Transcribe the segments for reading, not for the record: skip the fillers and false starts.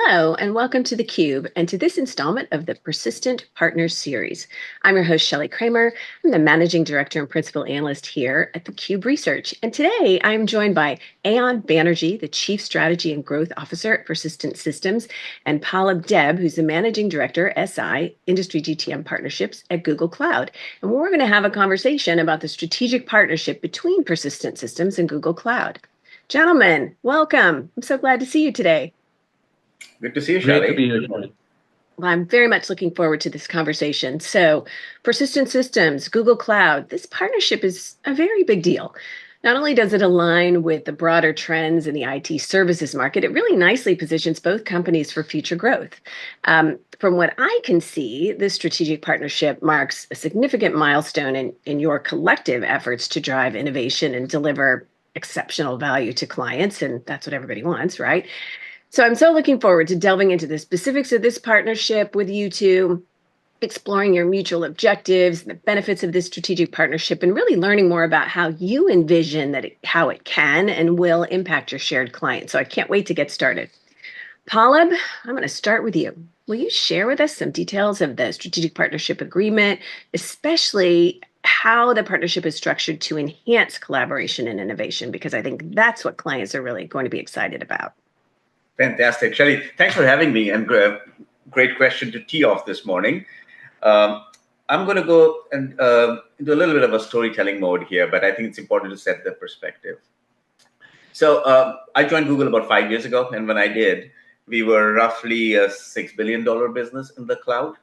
Hello, and welcome to theCUBE and to this installment of the Persistent Partners Series. I'm your host, Shelly Kramer. I'm the Managing Director and Principal Analyst here at theCUBE Research. And today I'm joined by Ayon Banerjee, the Chief Strategy and Growth Officer at Persistent Systems, and Pallab Deb, who's the Managing Director, SI, Industry GTM Partnerships at Google Cloud. And we're going to have a conversation about the strategic partnership between Persistent Systems and Google Cloud. Gentlemen, welcome. I'm so glad to see you today. Good to see you, Shelly. Great to be here, Shelly. Well, I'm very much looking forward to this conversation. So, Persistent Systems, Google Cloud, this partnership is a very big deal. Not only does it align with the broader trends in the IT services market, it really nicely positions both companies for future growth. From what I can see, this strategic partnership marks a significant milestone in your collective efforts to drive innovation and deliver exceptional value to clients, and that's what everybody wants, right? So I'm so looking forward to delving into the specifics of this partnership with you two, exploring your mutual objectives, the benefits of this strategic partnership, and really learning more about how you envision how it can and will impact your shared clients. So I can't wait to get started. Pallab, I'm going to start with you. Will you share with us some details of the strategic partnership agreement, especially how the partnership is structured to enhance collaboration and innovation? Because I think that's what clients are really going to be excited about. Fantastic. Shelly, thanks for having me, and great question to tee off this morning. I'm going to go and into a little bit of a storytelling mode here, but I think it's important to set the perspective. So I joined Google about 5 years ago, and when I did, we were roughly a $6 billion business in the cloud.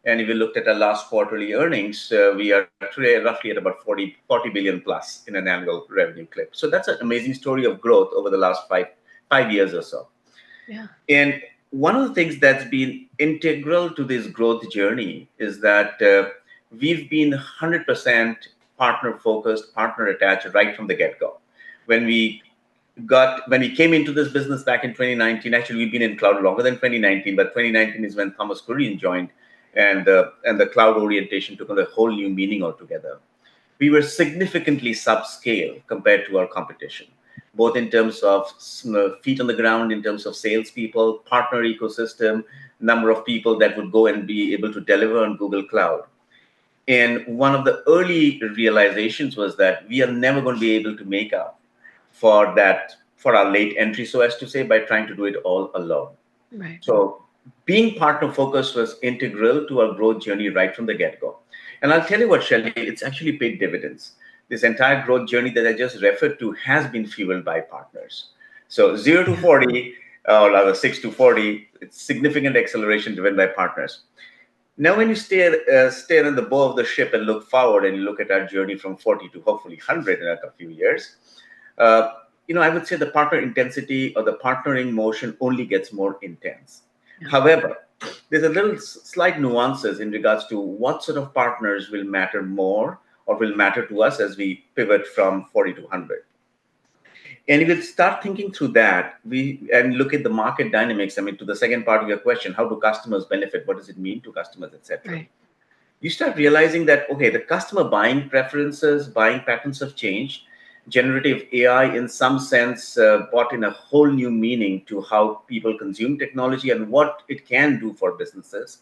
And if you looked at our last quarterly earnings, we are today roughly at about 40 billion plus in an annual revenue clip. So that's an amazing story of growth over the last five years or so. Yeah. And one of the things that's been integral to this growth journey is that we've been 100% partner focused, partner attached right from the get-go. When we came into this business back in 2019, actually we've been in cloud longer than 2019, but 2019 is when Thomas Kurian joined, and the cloud orientation took on a whole new meaning altogether. We were significantly subscale compared to our competition, both in terms of feet on the ground, in terms of salespeople, partner ecosystem, number of people that would go and be able to deliver on Google Cloud. And one of the early realizations was that we are never going to be able to make up for our late entry, so as to say, by trying to do it all alone. Right. So being partner focused was integral to our growth journey right from the get-go. And I'll tell you what, Shelly, it's actually paid dividends. This entire growth journey that I just referred to has been fueled by partners. So 0 to 40, or rather 6 to 40, it's significant acceleration driven by partners. Now, when you stare in the bow of the ship and look forward and you look at our journey from 40 to hopefully 100 in a few years, I would say the partner intensity or the partnering motion only gets more intense. Yeah. However, there's a little slight nuances in regards to what sort of partners will matter more or will matter to us as we pivot from 40 to 100. And if you start thinking through that, and look at the market dynamics, to the second part of your question, how do customers benefit? What does it mean to customers, et cetera? Right. You start realizing that, okay, the customer buying preferences, buying patterns have changed. Generative AI, in some sense, brought in a whole new meaning to how people consume technology and what it can do for businesses.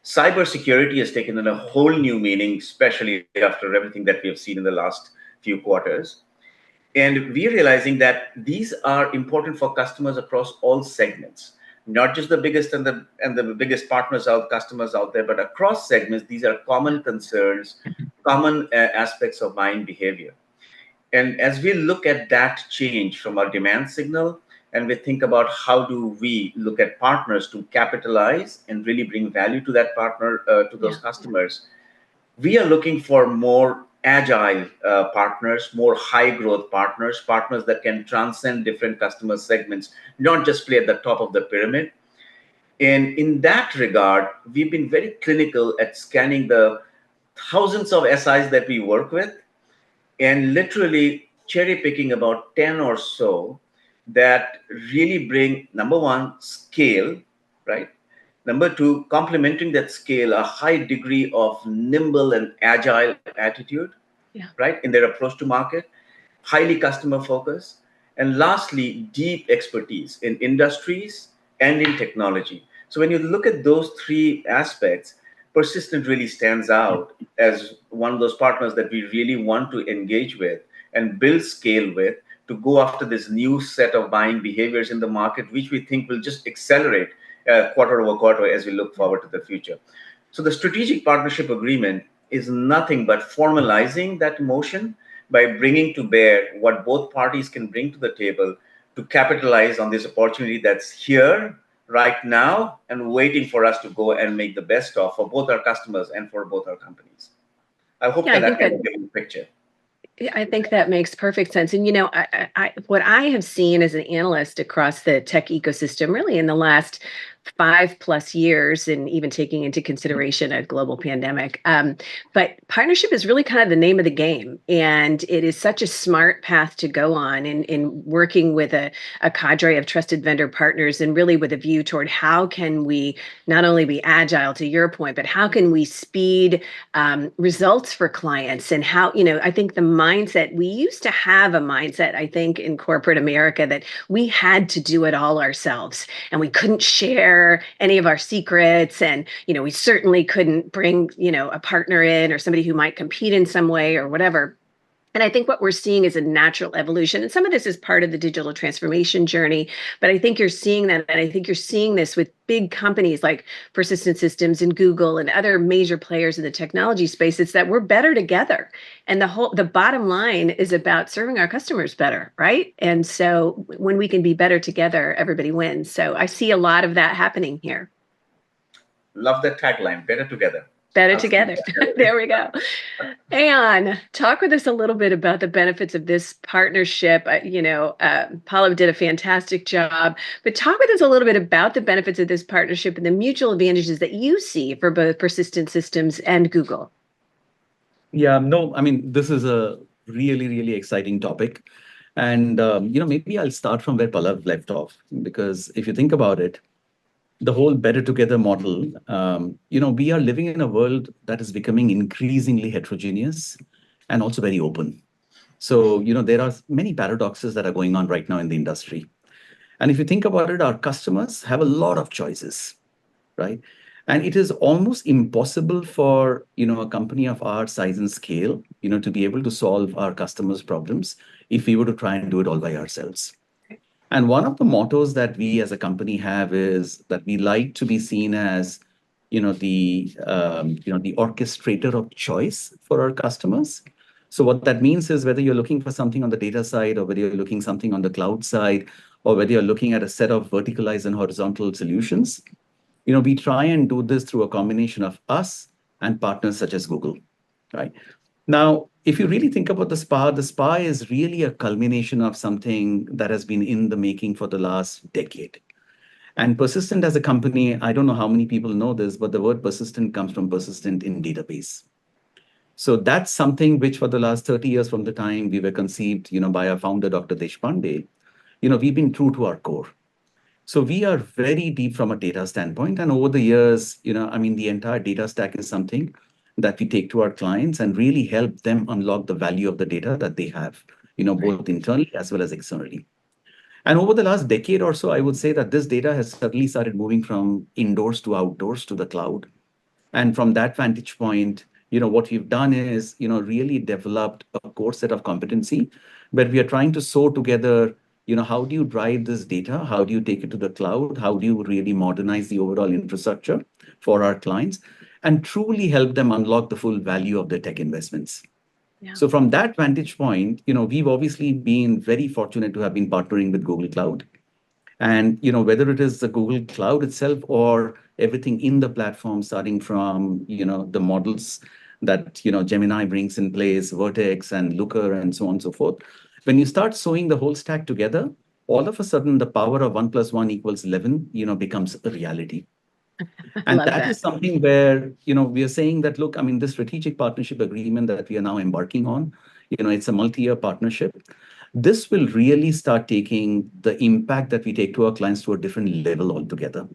Cybersecurity has taken on a whole new meaning, especially after everything that we have seen in the last few quarters. And we're realizing that these are important for customers across all segments, not just the biggest and the biggest customers out there, but across segments. These are common concerns, common aspects of buying behavior. And as we look at that change from our demand signal, and we think about how do we look at partners to capitalize and really bring value to that partner, to those customers, we are looking for more agile partners, more high growth partners that can transcend different customer segments, not just play at the top of the pyramid. And in that regard, we've been very clinical at scanning the thousands of SIs that we work with, and literally cherry picking about 10 or so that really bring, number one, scale, right? Number two, complementing that scale, a high degree of nimble and agile attitude, right, in their approach to market, highly customer focused. And lastly, deep expertise in industries and in technology. So when you look at those three aspects, Persistent really stands out as one of those partners that we really want to engage with and build scale with to go after this new set of buying behaviors in the market, which we think will just accelerate quarter over quarter as we look forward to the future. So the strategic partnership agreement is nothing but formalizing that motion by bringing to bear what both parties can bring to the table to capitalize on this opportunity that's here right now and waiting for us to go and make the best of for both our customers and for both our companies. I hope Yeah, that that kind of gives you a picture. I think that makes perfect sense. And, what I have seen as an analyst across the tech ecosystem, really in the last 5+ years, and even taking into consideration a global pandemic. But partnership is really kind of the name of the game. And it is such a smart path to go on in working with a cadre of trusted vendor partners, and really with a view toward how can we not only be agile, to your point, but how can we speed results for clients. And how, I think the mindset, we used to have a mindset, I think, in corporate America, that we had to do it all ourselves and we couldn't share any of our secrets. And, we certainly couldn't bring, a partner in or somebody who might compete in some way or whatever. And I think what we're seeing is a natural evolution. And some of this is part of the digital transformation journey. But I think you're seeing that. And I think you're seeing this with big companies like Persistent Systems and Google and other major players in the technology space. It's that we're better together. And the bottom line is about serving our customers better, right? And so when we can be better together, everybody wins. So I see a lot of that happening here. Love that tagline, better together. Better together. There we go. Ayon, talk with us a little bit about the benefits of this partnership. Pallab did a fantastic job, but talk with us a little bit about the benefits of this partnership and the mutual advantages that you see for both Persistent Systems and Google. Yeah, no, I mean, this is a really, really exciting topic. And, maybe I'll start from where Pallab left off, because if you think about it, the whole better together model, we are living in a world that is becoming increasingly heterogeneous and also very open. So, there are many paradoxes that are going on right now in the industry. And if you think about it, our customers have a lot of choices, right? And it is almost impossible for, a company of our size and scale, to be able to solve our customers' problems if we were to try and do it all by ourselves. And one of the mottos that we as a company have is that we like to be seen as, the orchestrator of choice for our customers. So what that means is whether you're looking for something on the data side, or whether you're looking something on the cloud side, or whether you're looking at a set of verticalized and horizontal solutions, we try and do this through a combination of us and partners such as Google, right? Now, if you really think about the SPA is really a culmination of something that has been in the making for the last decade. And Persistent as a company, I don't know how many people know this, but the word persistent comes from persistent in database. So that's something which for the last 30 years from the time we were conceived, by our founder, Dr. Deshpande, we've been true to our core. So we are very deep from a data standpoint. And over the years, the entire data stack is something that we take to our clients and really help them unlock the value of the data that they have, both internally as well as externally. And over the last decade or so, I would say that this data has suddenly started moving from indoors to outdoors to the cloud. And from that vantage point, what we've done is, really developed a core set of competency where we are trying to sew together, how do you drive this data? How do you take it to the cloud? How do you really modernize the overall infrastructure for our clients and truly help them unlock the full value of their tech investments? Yeah. So from that vantage point, we've obviously been very fortunate to have been partnering with Google Cloud. And, whether it is the Google Cloud itself or everything in the platform, starting from, the models that, Gemini brings in place, Vertex and Looker and so on and so forth. When you start sewing the whole stack together, all of a sudden the power of 1 + 1 = 11, becomes a reality. And that is something where, we are saying that, look, this strategic partnership agreement that we are now embarking on, it's a multi-year partnership. This will really start taking the impact that we take to our clients to a different level altogether.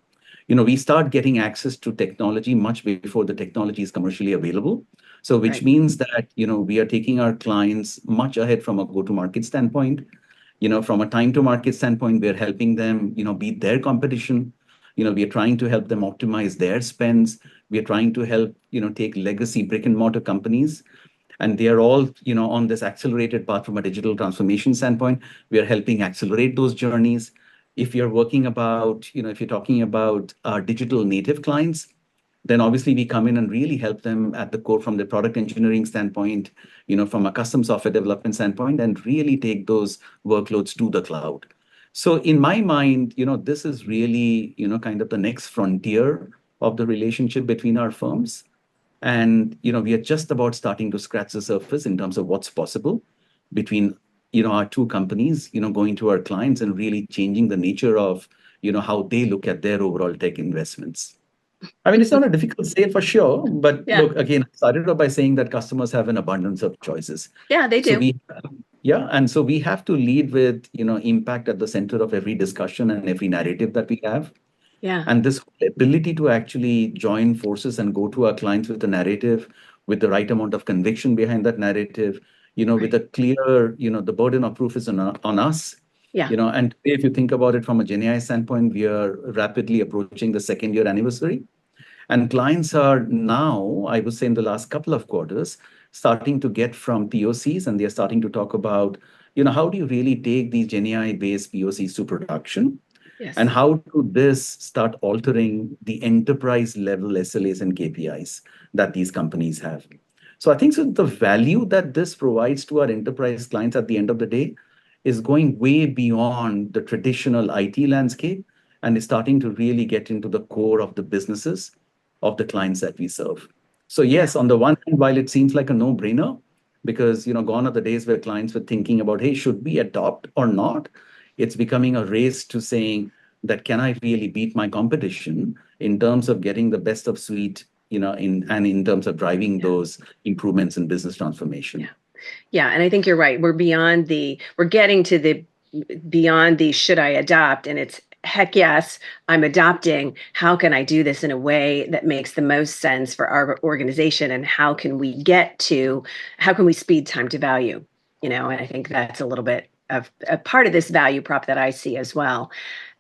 We start getting access to technology much before the technology is commercially available. So which means that, we are taking our clients much ahead from a go-to-market standpoint. From a time to market standpoint, we're helping them, beat their competition. We are trying to help them optimize their spends. We are trying to help, take legacy brick and mortar companies, and they are all, on this accelerated path from a digital transformation standpoint. We are helping accelerate those journeys. If you're working about, if you're talking about our digital native clients, then obviously we come in and really help them at the core from the product engineering standpoint, from a custom software development standpoint, and really take those workloads to the cloud. So in my mind, this is really, kind of the next frontier of the relationship between our firms. And, we are just about starting to scratch the surface in terms of what's possible between, our two companies, going to our clients and really changing the nature of, how they look at their overall tech investments. I mean, it's not a difficult sale for sure, but Yeah. look, again, I started off by saying that customers have an abundance of choices. Yeah, they do. And so we have to lead with, impact at the center of every discussion and every narrative that we have. Yeah. And this ability to actually join forces and go to our clients with a narrative, with the right amount of conviction behind that narrative, with a clear, the burden of proof is on us. Yeah. And if you think about it from a GenAI standpoint, we are rapidly approaching the second year anniversary. And clients are now, I would say in the last couple of quarters, starting to get from POCs, and they're starting to talk about, how do you really take these GenAI-based POCs to production? Yes. And how do this start altering the enterprise level SLAs and KPIs that these companies have? So I think the value that this provides to our enterprise clients at the end of the day is going way beyond the traditional IT landscape and is starting to really get into the core of the businesses of the clients that we serve. So yes, on the one hand, while it seems like a no-brainer, because gone are the days where clients were thinking about, hey, should we adopt or not? It's becoming a race to saying that can I really beat my competition in terms of getting the best of suite, in terms of driving those improvements in business transformation. Yeah, and I think you're right. We're getting to the beyond the should I adopt, and it's heck yes, I'm adopting. How can I do this in a way that makes the most sense for our organization, and how can we speed time to value? And I think that's a little bit of a part of this value prop that I see as well.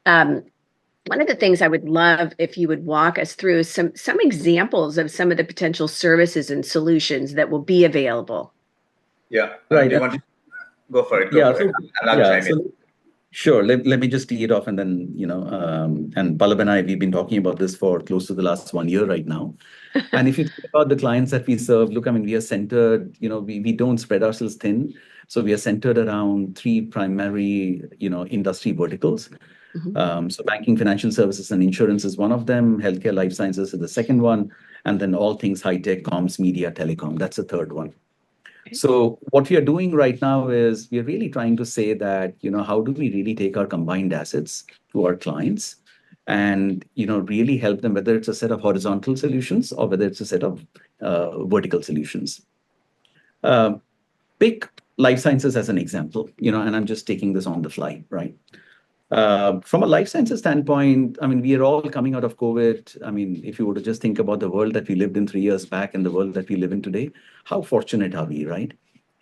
One of the things I would love if you would walk us through is some examples of some of the potential services and solutions that will be available. Yeah. Right. Do you want to go for it? I'll chime in. Sure. Let me just tee it off, and then, and Pallab and I, we've been talking about this for close to the last 1 year right now. And if you think about the clients that we serve, look, I mean, we are centered, we don't spread ourselves thin. So we are centered around three primary, industry verticals. So banking, financial services, and insurance is one of them. Healthcare, life sciences is the second one. And then all things high tech, comms, media, telecom, that's the third one. So what we are doing right now is we are really trying to say that, how do we really take our combined assets to our clients and, really help them, whether it's a set of horizontal solutions or whether it's a set of vertical solutions. Pick life sciences as an example, and I'm just taking this on the fly, right? From a life sciences standpoint, I mean, we are all coming out of COVID. I mean, if you were to just think about the world that we lived in 3 years back and the world that we live in today, how fortunate are we, right?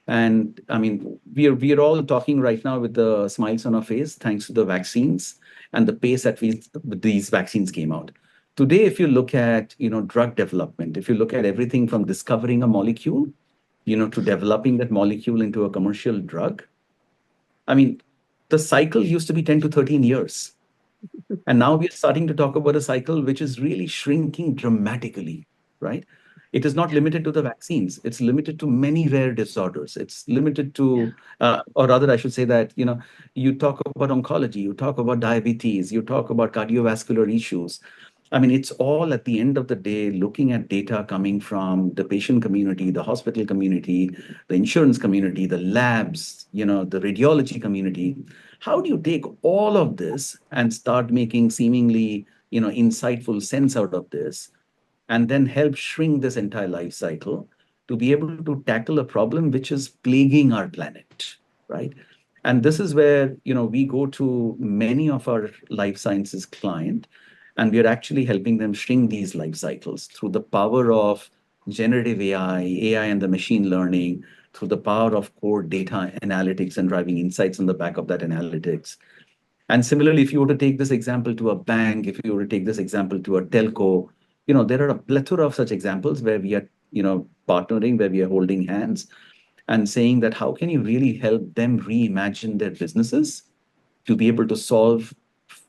And I mean, we are all talking right now with the smiles on our face, thanks to the vaccines and the pace at which these vaccines came out. Today, if you look at, drug development, if you look at everything from discovering a molecule, to developing that molecule into a commercial drug, I mean, the cycle used to be 10 to 13 years. And now we are starting to talk about a cycle which is really shrinking dramatically, right? It is not limited to the vaccines. It's limited to many rare disorders. It's limited to, or rather, I should say that, you talk about oncology, you talk about diabetes, you talk about cardiovascular issues. I mean, it's all at the end of the day, looking at data coming from the patient community, the hospital community, the insurance community, the labs, the radiology community. How do you take all of this and start making seemingly, insightful sense out of this, and then help shrink this entire life cycle to be able to tackle a problem which is plaguing our planet, right? And this is where, we go to many of our life sciences clients, and we are actually helping them shrink these life cycles through the power of generative AI and the machine learning, through the power of core data analytics and driving insights on the back of that analytics. And similarly, if you were to take this example to a bank, if you were to take this example to a telco, there are a plethora of such examples where we are, partnering, where we are holding hands and saying that how can you really help them reimagine their businesses to be able to solve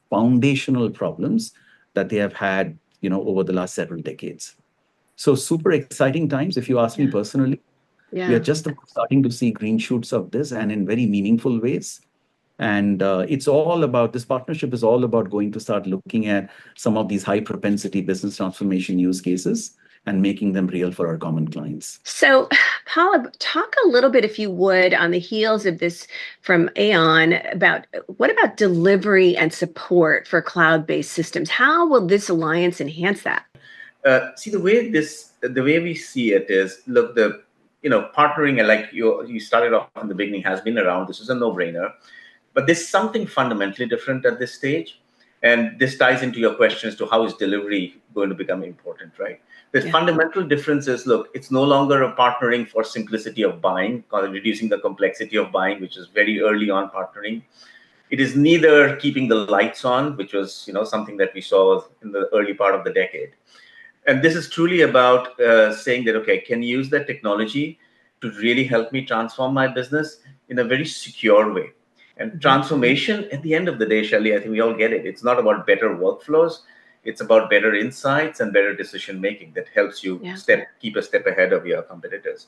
foundational problems that they have had, over the last several decades. So super exciting times, if you ask me Yeah. personally. We are Yeah. just starting to see green shoots of this and in very meaningful ways. And it's all about this partnership is all about going to start looking at some of these high propensity business transformation use cases and making them real for our common clients. So, Pallab, talk a little bit, if you would, on the heels of this from Ayon about what about delivery and support for cloud-based systems? How will this alliance enhance that? See, the way we see it is, look, partnering, like you started off in the beginning, has been around. This is a no-brainer, but there's something fundamentally different at this stage, and this ties into your question as to how is delivery going to become important, right? The fundamental difference is, look, it's no longer a partnering for simplicity of buying, reducing the complexity of buying, which is very early on partnering. It is neither keeping the lights on, which was something that we saw in the early part of the decade. And this is truly about saying that, okay, can you use that technology to really help me transform my business in a very secure way? And transformation, at the end of the day, Shelly, I think we all get it. It's not about better workflows. It's about better insights and better decision making that helps you keep a step ahead of your competitors.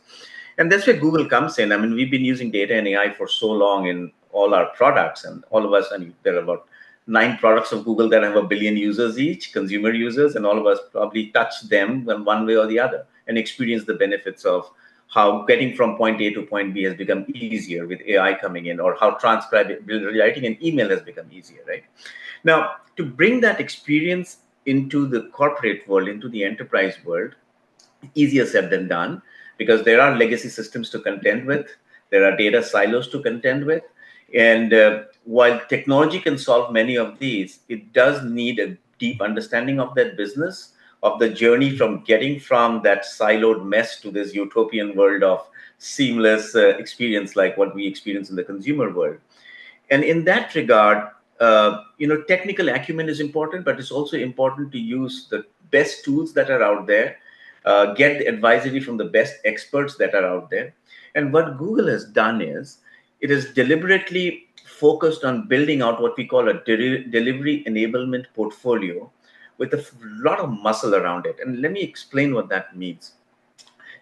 And that's where Google comes in. I mean, we've been using data and AI for so long in all our products, and all of us, there are about 9 products of Google that have 1 billion users each, consumer users, and all of us probably touch them in one way or the other and experience the benefits of how getting from point A to point B has become easier with AI coming in, or how writing an email has become easier, right? Now, to bring that experience into the corporate world, into the enterprise world, easier said than done, because there are legacy systems to contend with, there are data silos to contend with, and while technology can solve many of these, it does need a deep understanding of that business, of the journey from getting from that siloed mess to this utopian world of seamless experience like what we experience in the consumer world. And in that regard, technical acumen is important, but it's also important to use the best tools that are out there, get the advisory from the best experts that are out there. And what Google has done is, it is deliberately focused on building out what we call a delivery enablement portfolio with a lot of muscle around it. And let me explain what that means.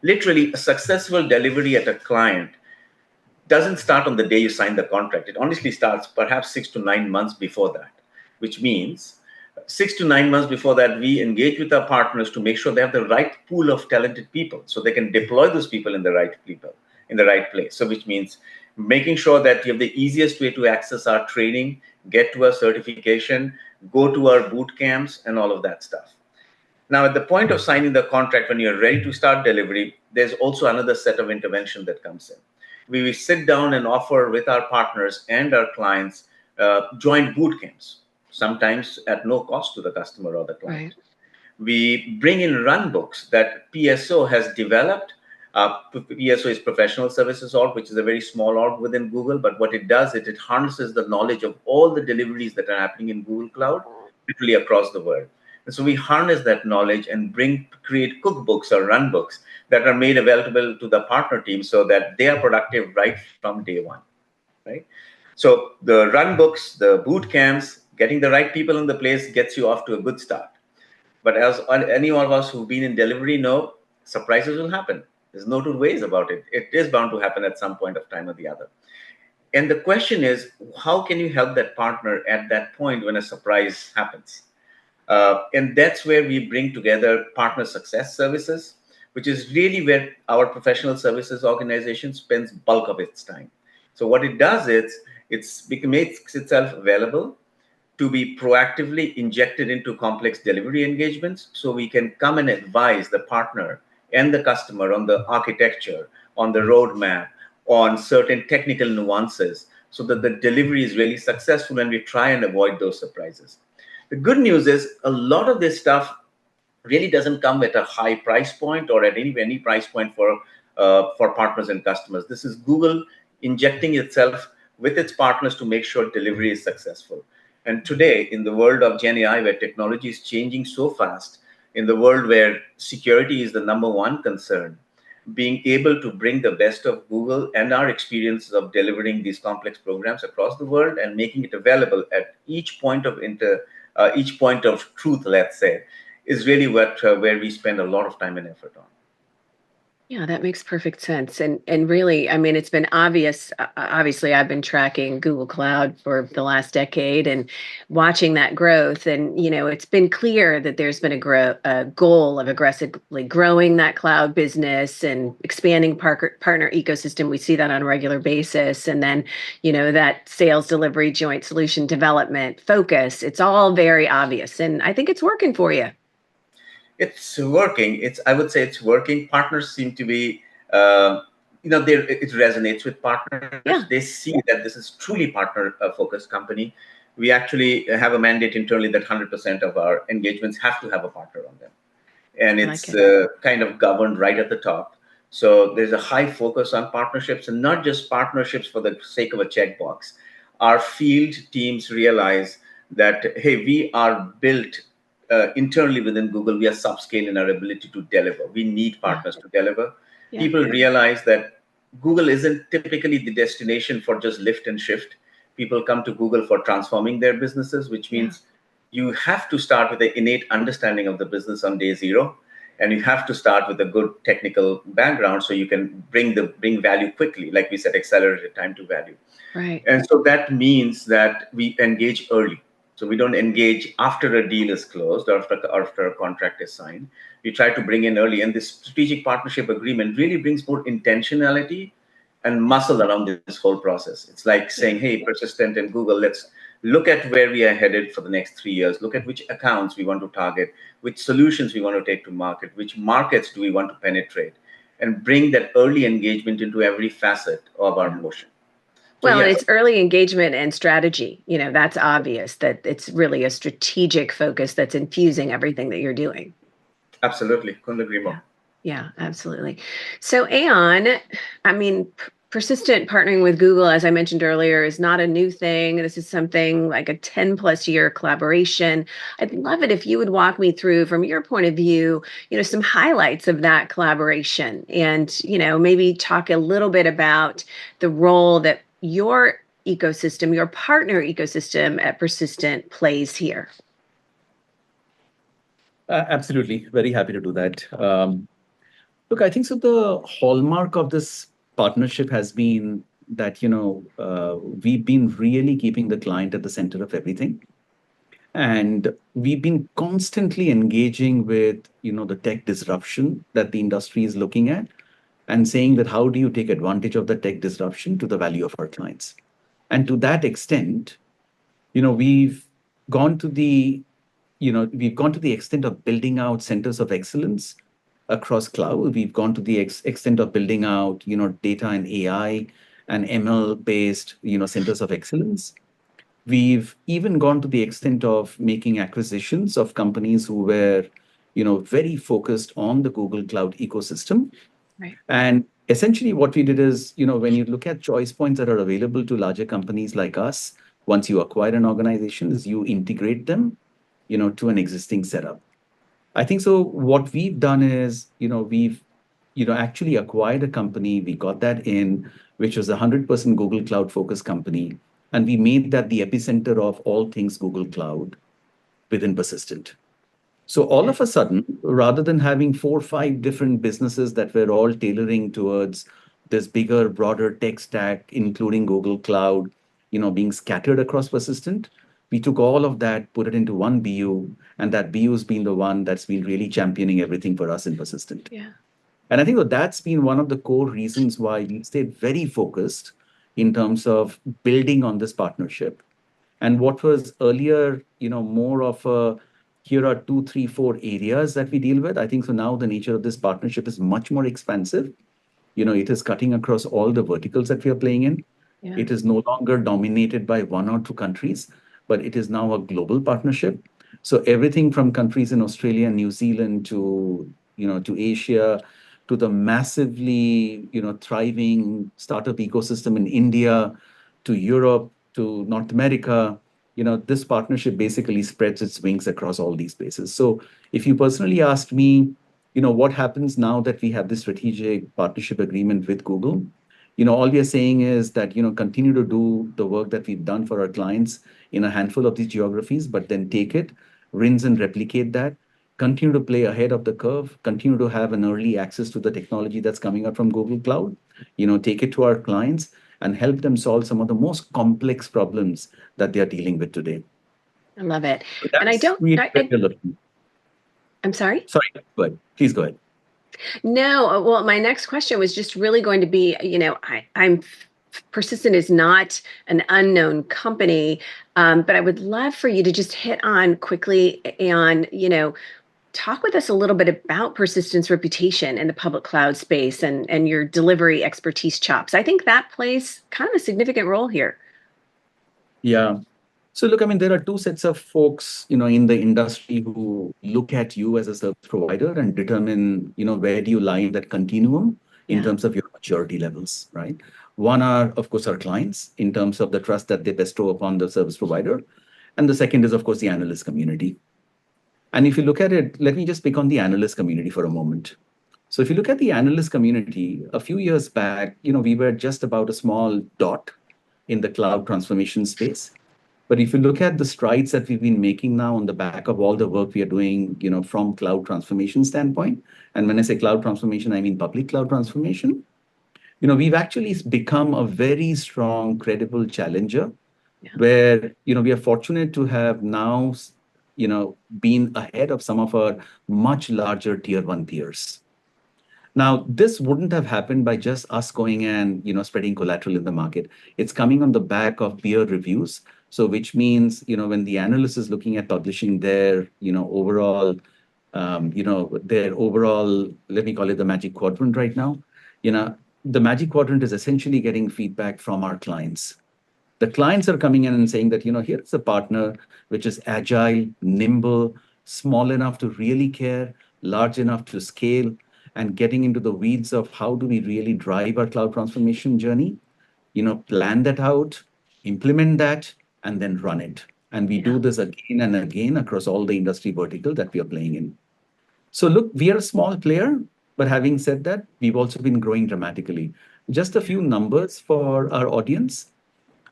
Literally, a successful delivery at a client doesn't start on the day you sign the contract. It honestly starts perhaps 6 to 9 months before that, which means 6 to 9 months before that, we engage with our partners to make sure they have the right pool of talented people so they can deploy those people in the right place. So which means making sure that you have the easiest way to access our training, get to our certification, go to our boot camps, and all of that stuff. Now, at the point of signing the contract, when you're ready to start delivery, there's also another set of intervention that comes in. We sit down and offer with our partners and our clients joint boot camps, sometimes at no cost to the customer or the client. We bring in run books that PSO has developed. PSO is Professional Services Org, which is a very small org within Google. But what it does is it harnesses the knowledge of all the deliveries that are happening in Google Cloud, literally across the world. And so we harness that knowledge and create cookbooks or run books that are made available to the partner team so that they are productive right from day one, right? So the run books, the boot camps, getting the right people in the place gets you off to a good start. But as any of us who've been in delivery know, surprises will happen. There's no two ways about it. It is bound to happen at some point of time or the other. And the question is, how can you help that partner at that point when a surprise happens? And that's where we bring together partner success services, which is really where our professional services organization spends bulk of its time. So what it does is it makes itself available to be proactively injected into complex delivery engagements, so we can come and advise the partner and the customer on the architecture, on the roadmap, on certain technical nuances, so that the delivery is really successful and we try and avoid those surprises. The good news is a lot of this stuff really doesn't come at a high price point or at any price point for partners and customers. This is Google injecting itself with its partners to make sure delivery is successful. And today, in the world of Gen AI, where technology is changing so fast, in the world where security is the number one concern, being able to bring the best of Google and our experiences of delivering these complex programs across the world and making it available at each point of truth, let's say, is really where we spend a lot of time and effort on. Yeah, that makes perfect sense. And really, I mean, it's been obvious. Obviously, I've been tracking Google Cloud for the last decade and watching that growth. And it's been clear that there's been a goal of aggressively growing that cloud business and expanding partner ecosystem. We see that on a regular basis. And then, that sales delivery, joint solution development focus. It's all very obvious, and I think it's working for you. It's working. I would say it's working. Partners seem to be, it resonates with partners. Yeah. They see that this is truly partner-focused company. We actually have a mandate internally that 100% of our engagements have to have a partner on them. And it's kind of governed right at the top. So there's a high focus on partnerships, and not just partnerships for the sake of a checkbox. Our field teams realize that, hey, we are built internally within Google, we are subscale in our ability to deliver. We need partners to deliver. Yeah. People realize that Google isn't typically the destination for just lift and shift. People come to Google for transforming their businesses, which means you have to start with an innate understanding of the business on day zero. And you have to start with a good technical background so you can bring value quickly. Like we said, accelerated time to value. Right. And so that means that we engage early. So we don't engage after a deal is closed or after a contract is signed. We try to bring in early. And this strategic partnership agreement really brings more intentionality and muscle around this whole process. It's like saying, hey, Persistent and Google, let's look at where we are headed for the next 3 years. Look at which accounts we want to target, which solutions we want to take to market, which markets do we want to penetrate, and bring that early engagement into every facet of our motion. Well, it's early engagement and strategy. That's obvious that it's really a strategic focus that's infusing everything that you're doing. Absolutely. Couldn't agree more. Yeah, absolutely. So Ayon, I mean, persistent partnering with Google, as I mentioned earlier, is not a new thing. This is something like a 10+ year collaboration. I'd love it if you would walk me through, from your point of view, some highlights of that collaboration, and, maybe talk a little bit about the role that your ecosystem, your partner ecosystem at Persistent plays here. Absolutely. Very happy to do that. Look, I think so the hallmark of this partnership has been that, we've been really keeping the client at the center of everything. And we've been constantly engaging with, the tech disruption that the industry is looking at, and saying that how do you take advantage of the tech disruption to the value of our clients? And to that extent, we've gone to the extent of building out centers of excellence across cloud. We've gone to the extent of building out, data and AI and ML-based, centers of excellence. We've even gone to the extent of making acquisitions of companies who were, very focused on the Google Cloud ecosystem. Right. And essentially what we did is, when you look at choice points that are available to larger companies like us, once you acquire an organization, is you integrate them, to an existing setup. I think so what we've done is, we've, actually acquired a company, we got that in, which was a 100% Google Cloud focused company. And we made that the epicenter of all things Google Cloud within Persistent. So all of a sudden, rather than having 4 or 5 different businesses that were all tailoring towards this bigger, broader tech stack, including Google Cloud, being scattered across Persistent, we took all of that, put it into one BU, and that BU has been the one that's been really championing everything for us in Persistent. Yeah. And I think that's been one of the core reasons why we stayed very focused in terms of building on this partnership. And what was earlier, more of a, here are 2, 3, 4 areas that we deal with. I think so now the nature of this partnership is much more expansive. It is cutting across all the verticals that we are playing in. Yeah. It is no longer dominated by 1 or 2 countries, but it is now a global partnership. So everything from countries in Australia and New Zealand to, to Asia, to the massively, thriving startup ecosystem in India, to Europe, to North America, this partnership basically spreads its wings across all these spaces. So if you personally asked me, what happens now that we have this strategic partnership agreement with Google, all we are saying is that, continue to do the work that we've done for our clients in a handful of these geographies, but then take it, rinse and replicate that, continue to play ahead of the curve, continue to have an early access to the technology that's coming out from Google Cloud, take it to our clients and help them solve some of the most complex problems that they are dealing with today. I love it. So And I that's don't, really where we're looking. I'm sorry? Sorry, go ahead. Please go ahead. No, well, my next question was just really going to be, I'm Persistent is not an unknown company, but I would love for you to just hit on quickly on, talk with us a little bit about Persistent's reputation in the public cloud space and your delivery expertise chops. I think that plays kind of a significant role here. Yeah. So look, there are two sets of folks, in the industry who look at you as a service provider and determine, where do you lie in that continuum in terms of your maturity levels, right? One are, of course, our clients in terms of the trust that they bestow upon the service provider. And the second is, of course, the analyst community. And if you look at it, let me just pick on the analyst community for a moment. So if you look at the analyst community, a few years back, we were just about a small dot in the cloud transformation space. But if you look at the strides that we've been making now on the back of all the work we are doing, from cloud transformation standpoint, and when I say cloud transformation, I mean public cloud transformation, we've actually become a very strong, credible challenger where, we are fortunate to have now, been ahead of some of our much larger tier one peers. Now, this wouldn't have happened by just us going and, spreading collateral in the market. It's coming on the back of peer reviews. So which means, when the analyst is looking at publishing their, overall, let me call it the magic quadrant right now, the magic quadrant is essentially getting feedback from our clients. The clients are coming in and saying that, here's a partner which is agile, nimble, small enough to really care, large enough to scale, and getting into the weeds of how do we really drive our cloud transformation journey, plan that out, implement that, and then run it. And we do this again and again across all the industry vertical that we are playing in. So look, we are a small player, but having said that, we've also been growing dramatically. Just a few numbers for our audience.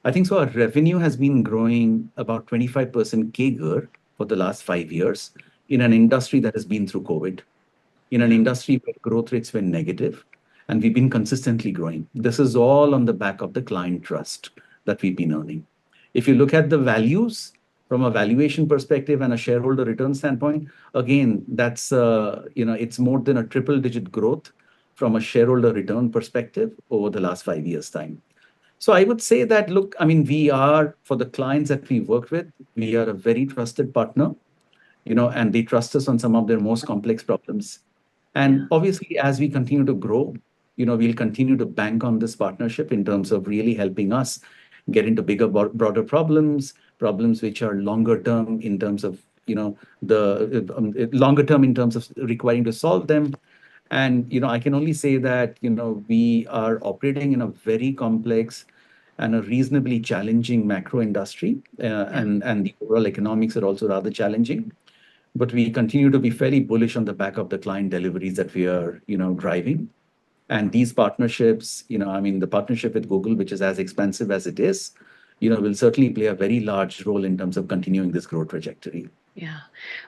I think so our revenue has been growing about 25% CAGR for the last 5 years in an industry that has been through COVID, in an industry where growth rates were negative, and we've been consistently growing. This is all on the back of the client trust that we've been earning. If you look at the values from a valuation perspective and a shareholder return standpoint, again, that's, it's more than a triple-digit growth from a shareholder return perspective over the last 5 years' time. So I would say that, look, we are, for the clients that we work with, we are a very trusted partner, and they trust us on some of their most complex problems. And obviously, as we continue to grow, we'll continue to bank on this partnership in terms of really helping us get into bigger, broader problems which are longer term in terms of, longer term in terms of requiring to solve them. And, I can only say that, we are operating in a very complex and a reasonably challenging macro industry, and the overall economics are also rather challenging. But we continue to be fairly bullish on the back of the client deliveries that we are, driving. And these partnerships, the partnership with Google, which is as expensive as it is, will certainly play a very large role in terms of continuing this growth trajectory. Yeah.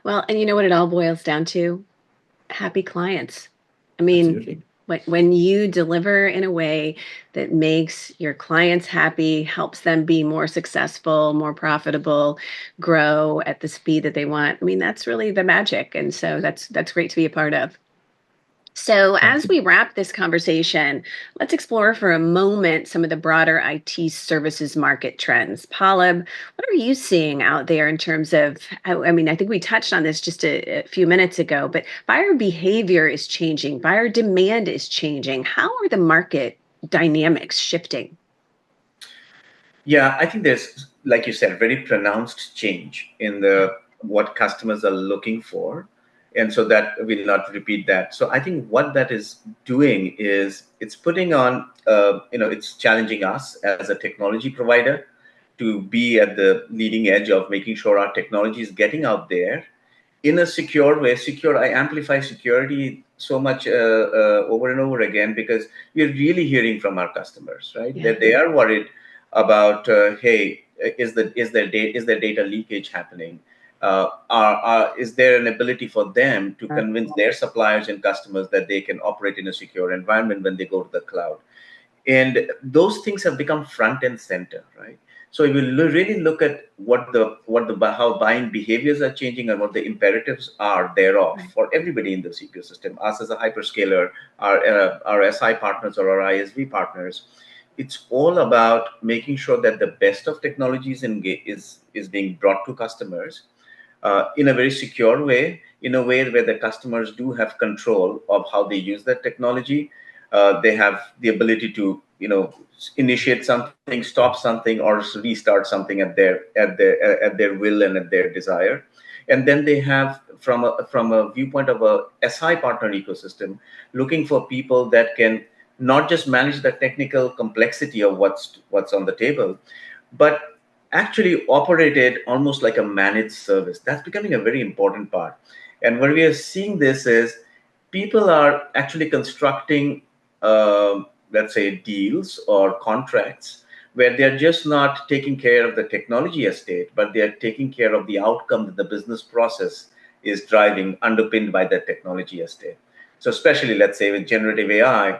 Well, and you know what it all boils down to? Happy clients. Absolutely. When you deliver in a way that makes your clients happy, helps them be more successful, more profitable, grow at the speed that they want, that's really the magic. And so that's great to be a part of. So as we wrap this conversation, let's explore for a moment some of the broader IT services market trends. Pallab, what are you seeing out there in terms of, I think we touched on this just a few minutes ago, but buyer behavior is changing, buyer demand is changing. How are the market dynamics shifting? Yeah, I think there's, like you said, very pronounced change in what customers are looking for. And so that will not repeat that. So I think what that is doing is it's putting on, it's challenging us as a technology provider to be at the leading edge of making sure our technology is getting out there in a secure way. I amplify security so much over and over again because we're really hearing from our customers, right? Yeah. That they are worried about, hey, is there data leakage happening? Is there an ability for them to convince their suppliers and customers that they can operate in a secure environment when they go to the cloud? And those things have become front and center, right? So if you really look at how buying behaviors are changing and what the imperatives are thereof for everybody in this ecosystem, us as a hyperscaler, our SI partners or our ISV partners, it's all about making sure that the best of technologies is being brought to customers in a very secure way, in a way where the customers do have control of how they use that technology. They have the ability to, initiate something, stop something, or restart something at their will and at their desire. And then they have, from a viewpoint of a SI partner ecosystem, looking for people that can not just manage the technical complexity of what's on the table, but actually operated almost like a managed service. That's becoming a very important part. And where we are seeing this is people are actually constructing, let's say, deals or contracts where they're just not taking care of the technology estate, but they're taking care of the outcome that the business process is driving, underpinned by that technology estate. So especially, let's say, with generative AI,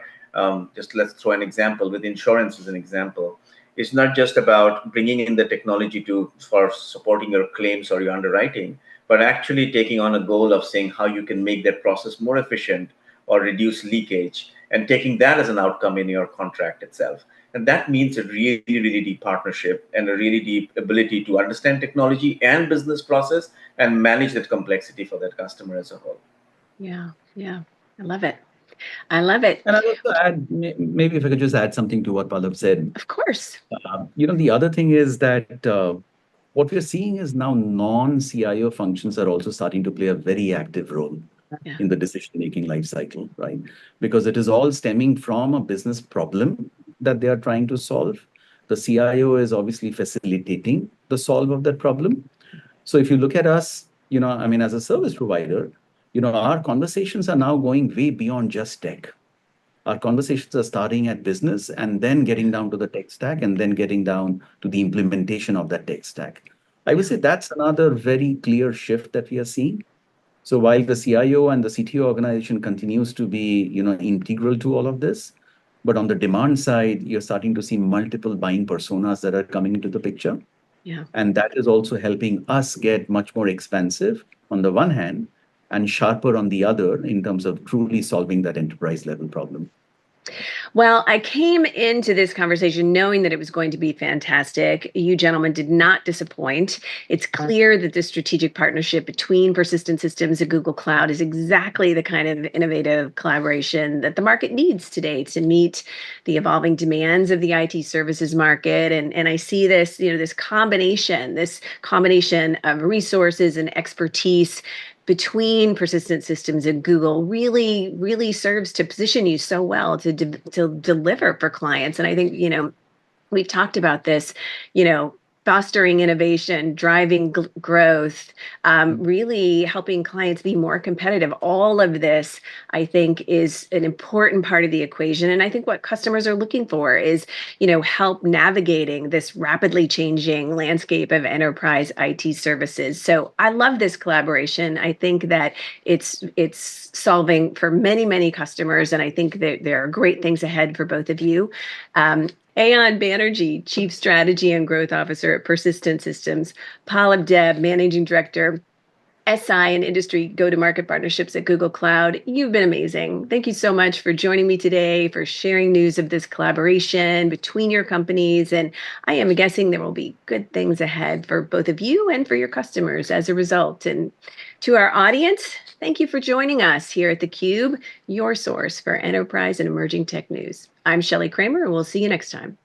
just let's throw an example with insurance as an example. It's not just about bringing in the technology for supporting your claims or your underwriting, but actually taking on a goal of saying how you can make that process more efficient or reduce leakage, and taking that as an outcome in your contract itself. And that means a really, really deep partnership and a really deep ability to understand technology and business process and manage that complexity for that customer as a whole. Yeah. I love it. I love it. And I'll also add, maybe if I could just add something to what Pallab said. Of course. The other thing is that what we're seeing is now non-CIO functions are also starting to play a very active role in the decision-making life cycle, right? Because it is all stemming from a business problem that they are trying to solve. The CIO is obviously facilitating the solve of that problem. So if you look at us, as a service provider, our conversations are now going way beyond just tech. Our conversations are starting at business and then getting down to the tech stack and then getting down to the implementation of that tech stack. I would say that's another very clear shift that we are seeing. So while the CIO and the CTO organization continues to be, integral to all of this, but on the demand side, you're starting to see multiple buying personas that are coming into the picture. Yeah. And that is also helping us get much more expansive on the one hand and sharper on the other in terms of truly solving that enterprise level problem. Well, I came into this conversation knowing that it was going to be fantastic. You gentlemen did not disappoint. It's clear that the strategic partnership between Persistent Systems and Google Cloud is exactly the kind of innovative collaboration that the market needs today to meet the evolving demands of the IT services market. And I see this, this combination of resources and expertise between Persistent Systems and Google really, really serves to position you so well to deliver for clients. And I think, we've talked about this, fostering innovation, driving growth, really helping clients be more competitive. All of this, I think, is an important part of the equation. And I think what customers are looking for is, help navigating this rapidly changing landscape of enterprise IT services. So I love this collaboration. I think that it's solving for many, many customers. And I think that there are great things ahead for both of you. Ayon Banerjee, Chief Strategy and Growth Officer at Persistent Systems, Pallab Deb, Managing Director, SI and Industry Go-to-Market Partnerships at Google Cloud. You've been amazing. Thank you so much for joining me today, for sharing news of this collaboration between your companies. And I am guessing there will be good things ahead for both of you and for your customers as a result. And to our audience, thank you for joining us here at theCUBE, your source for enterprise and emerging tech news. I'm Shelly Kramer, and we'll see you next time.